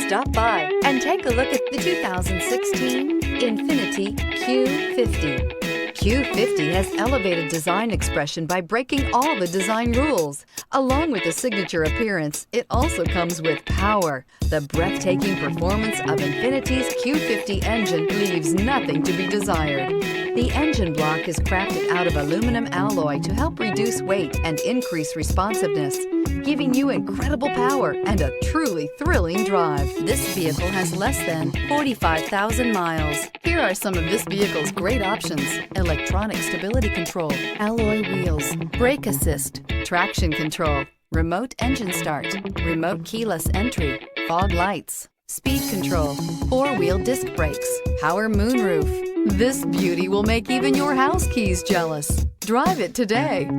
Stop by and take a look at the 2016 Infiniti Q50. Q50 has elevated design expression by breaking all the design rules. Along with the signature appearance, it also comes with power. The breathtaking performance of Infiniti's Q50 engine leaves nothing to be desired. The engine block is crafted out of aluminum alloy to help reduce weight and increase responsiveness, giving you incredible power and a truly thrilling drive. This vehicle has less than 45,000 miles. Here are some of this vehicle's great options: electronic stability control, alloy wheels, brake assist, traction control, remote engine start, remote keyless entry, fog lights, speed control, four-wheel disc brakes, power moonroof. This beauty will make even your house keys jealous. Drive it today.